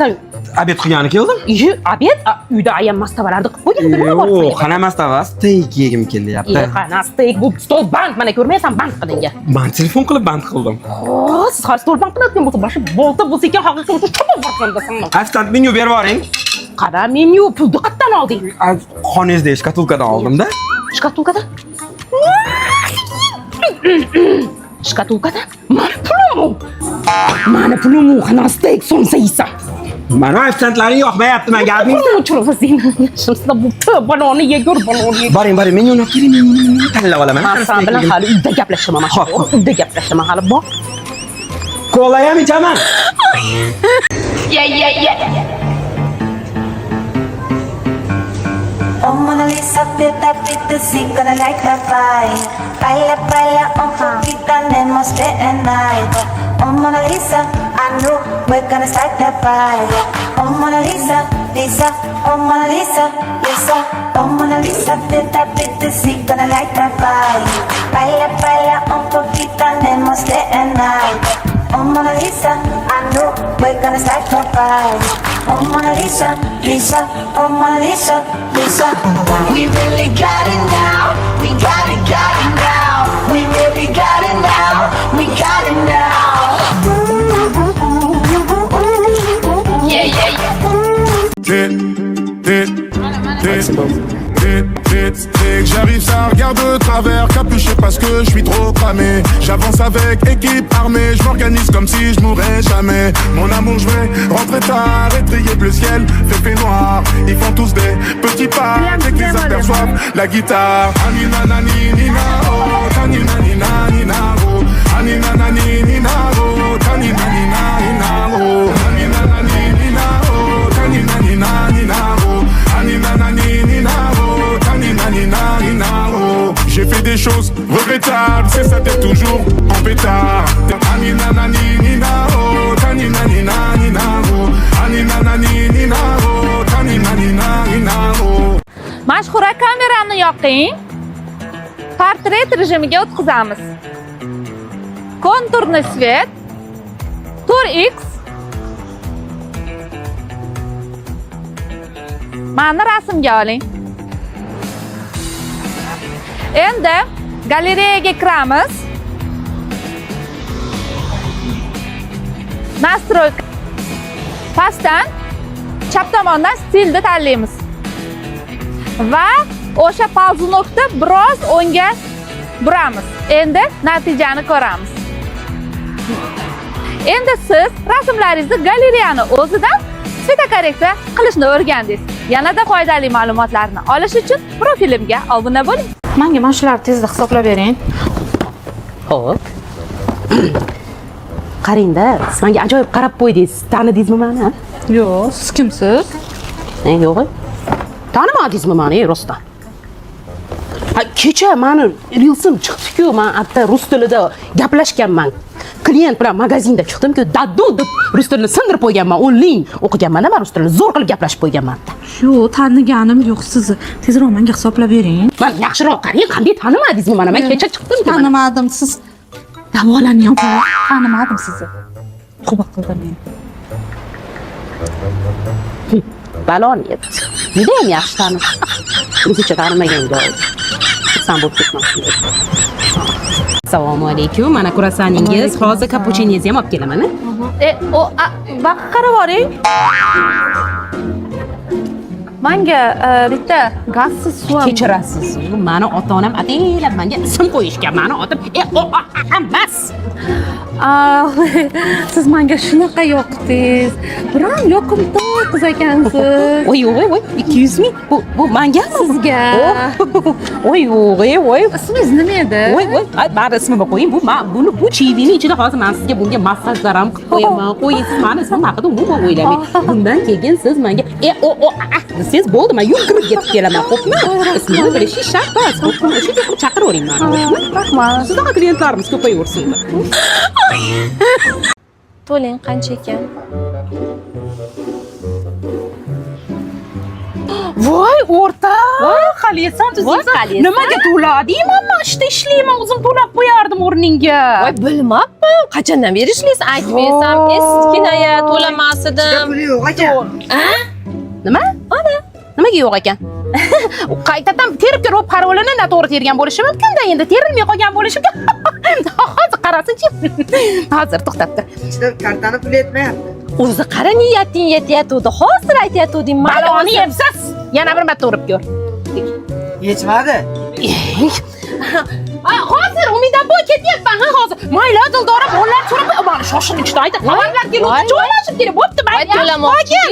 sen Obed qilgani keldim. obed uyda ayam mastavalarni qilib qo'ygan. Yo'q, qana mastava, steak yegim kelyapti. Qana steak bu stol band mana ko'rmaysan band qilingan. Men telefon qilib band qildim. Siz har stol band qilayotgan bo'lsa, boshi bolta bo'lsa ekan, haqiqiy o'sha cho'p borganda sen. Ofisant menyu berib yuboring. Qara menyu pulni qayerdan olding? Xonangizda shkatulkadan oldim-da. Shkatulkadan? Shkatulkadan? Mana pulim. Qana steak sonsa yeysan. Mana ofisantlaring yoqmayapti menga. Shimsida bu baloni yegur baloni. Boring, menyuni olib keling, menyuni tanlab olaman. Sen bilan hali uyda gaplashaman. Uyda gaplashaman hali bor. Kola ham ichaman. Oh Mona Lisa, bit the sing, gonna like that vibe. Baila, un poquito, tenemos day and night. Oh Mona Lisa, I know we're gonna start that vibe. Oh Mona Lisa, Lisa, oh Mona Lisa, Lisa. Oh Mona Lisa, bit the sing, gonna like that vibe. Baila, un poquito, tenemos day and night. Oh Mona Lisa, I know we're gonna start that vibe. Oh Mona Lisa, Lisa, oh Mona Lisa, Lisa. We really got it now. We got it now. We really got it now. We got it now. J'arrive, ça regarde de travers, capuché parce que je suis trop cramé. J'avance avec équipe armée, je m'organise comme si je mourrais jamais. Mon amour, je vais rentrer tard, étrier bleu ciel, fait noir. Ils font tous des petits pas, dès qu'ils aperçoivent la guitare. Anina nani nina oh, tani nani nani na oh, anina nani nina oh, tani nani nani na oh, anina nani nina oh, tani nani nani na oh, anina nani nina oh, tani nani nani na oh. J'ai fait des choses regrettables, c'est ça d'être toujours en pétard. Anina nani nina oh, tani nani nani na oh, anina nani nina oh, tani nani nani na oh. Mashhura kameramni yoqing. Portret rejimiga o'tkazamiz. Konturni svet. Tur X. Mani rasmga oling. Endi galereyaga kiramiz. Nastroyka. Pastdan chap tomondan stilni tanlaymiz. Va o'sha palzunokni biroz o'ngga buramiz. Endi natijani ko'ramiz. Endi siz rasmlaringizni galereyani o'zidan svetokorreksiya qilishni o'rgandingiz. Yanada foydali ma'lumotlarni olish uchun profilimga obuna bo'ling. Menga mana shularni tezda hisoblab bering. Xo'p. Qarang-da, siz menga ajoyib qarab qo'ydingiz. Tanidingizmi meni? Yo'q, siz kimsiz? Yo'q. Tanimadingizmi meni, rostdan? Kecha meni rilsim chiqdi-ku, men hatto rus tilida gaplashganman. Klient bilan magazinda chiqdim-ku, daddu deb rus tilini sindirib qo'yganman. O'nling o'qiganman-da, men rus tilini zo'r qilib gaplashib qo'yganman. Yo'q, taniganim yo'q sizni. Tezroq menga hisoblab bering. Men yaxshiroq qarang, qanday tanimadingizmi mana? Men kecha chiqdim. Tanimadim, siz davolanyapsiz. Tanimadim sizni. Quba qildim men. Balon yetdi. Judayam yaxshi tanib. O'zicha tanimaganga sen bo'lib ketmoqchi. Assalomu alaykum. Mana kurasaningiz, hozir kapuchiningizni ham olib kelaman. Vaqt qarab oling. Menga bitta gazsiz suv. Kechirasiz. Meni ota-onam ataylab menga ism qo'yishgan. Meni otim emas. Siz menga shunaqa yoqdingiz. Biron yoqimtoy qiz ekansiz. Voy, 200 ming. Bu menga Sizga. Voy. Ismingiz nima edi? Voy, bari ismimni qo'ying. Bu chivini ichida hozir men sizga bunga massajlar ham qilib qo'yaman. Qo'ying, siz meni ismim haqida umuman o'ylamang. Bundan keyin siz menga siz bo'ldi, men yugurib ketib kelaman, xo'pmi? Ismimni bilishingiz shart emas. Shunday qilib chaqiravering meni. Rahmat. Sizning klientlarimiz ko'payaversin. To'ling qancha ekan? voy o'rta hali esam Voy, hali esam. nimaga to'lading amma ishda ishlayman o'zim to'lab qo'yardim o'rningga Voy bilmabman. Qachondan beri ishlaysiz? Aytmaysam, eskina-ya to'lamas edim. Puli yo'q ekan. nima nimaga yo'q ekan qaytadan terib ko'rib parolini noto'g'ri tergan bo'lishi mumkin-da endi terilmay qolgan bo'lishi mumkin hozir qarasin-chi hozir to'xtab tur Ichida kartani puli yetmayapti. O'zi qara niyating yetyapti. Hozir aytyaptiding. maloni yemsiz yana bir marta urib ko'r Yetmadi. hozir umidam bo'y ketyapman hozir mayli dildora bolalar so'rab mana shoshilinchda aytib xabarlar keluvchi joylashib kerak bo'pti Voy to'lamoqchi.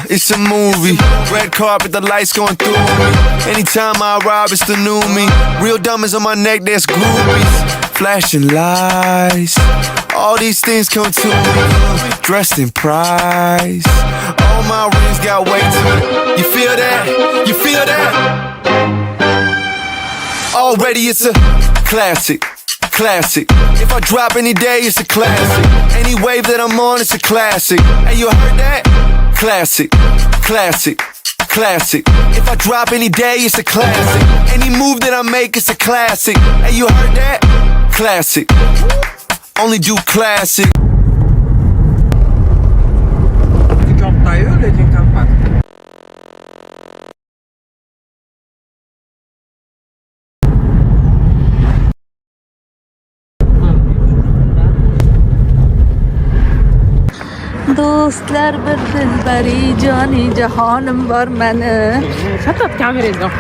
It's a movie. Red carpet, the lights going through me. Anytime I arrive, it's the new me. Real diamonds on my neck, that's groupies. Flashing lights. All these things come to me. Dressed in price. All my rings got weight to it. You feel that? You feel that? Already it's a classic. Classic. If I drop any day, it's a classic. Any wave that I'm on, it's a classic. Hey, you heard that? Classic, classic, classic. If I drop any day, it's a classic. Any move that I make, it's a classic. Hey, you heard that? Classic. Only do classic. Kattayu lekin kompak. Do'stlar bir dilbari joni jahonim bor meni. faqat kamerangizdan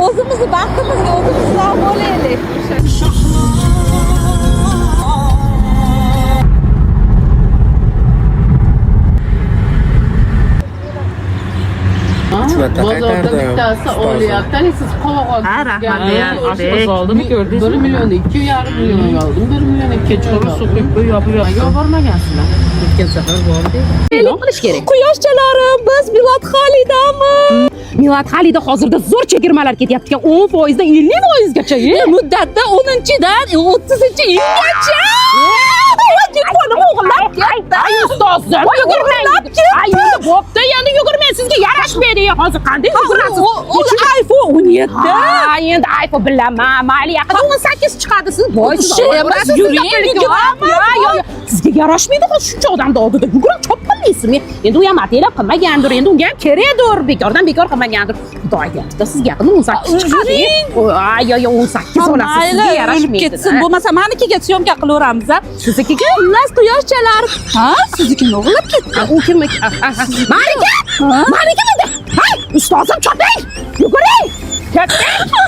O'zimizni baxtimizga o'zimiz sog' bo'laylik. bozorda bittasi olyapti siz qog'oz rahmat, oshqoz oldimi ko'rdingiz 1 million 2,5 million oldim 1 million 2 chorva so'qib yubormagansizlar o'tgan safar bordik e'lon qilish kerak Quyoshchalarim, biz Milod Xolidamiz. Milod Xolida hozirda zo'r chegirmalar ketyapti ekan 10% dan 50%gacha Muddatda 10-dan 30-yilgacha. Qo'lim o'g'irlab ketdi. Ay ustozim, yugurmang. Ay bo'pti, endi yugurmang. Sizga yarashmaydi. Hozir qanday yugurasiz? O'zi iPhone 17. Ha, endi iPhone bilaman. Mayli, yaqinda 18 chiqadi. Siz boysiz. Emas, Yuring. Sizga yarashmaydi shuncha odamni oldida yugurib chopqinlaysizmi? Endi u ham atalab qilmagandir. Endi unga ham kerakdir. Bekordan bekor qilmagandir. Xudo aytyapti. Sizga yaqinda 18 chiqadi. Ay, 18 olasiz. Sizga yarashmaydi. Ketsin, bo'lmasa manikiga syomka qilaveramiz. Siznikiga? Xullas quyoshchalar. Ha, siznikini o'g'irlab ketdi. U kim? Malika! Malika menda! Hay, ustozim choping! Yuguring! Ketdik!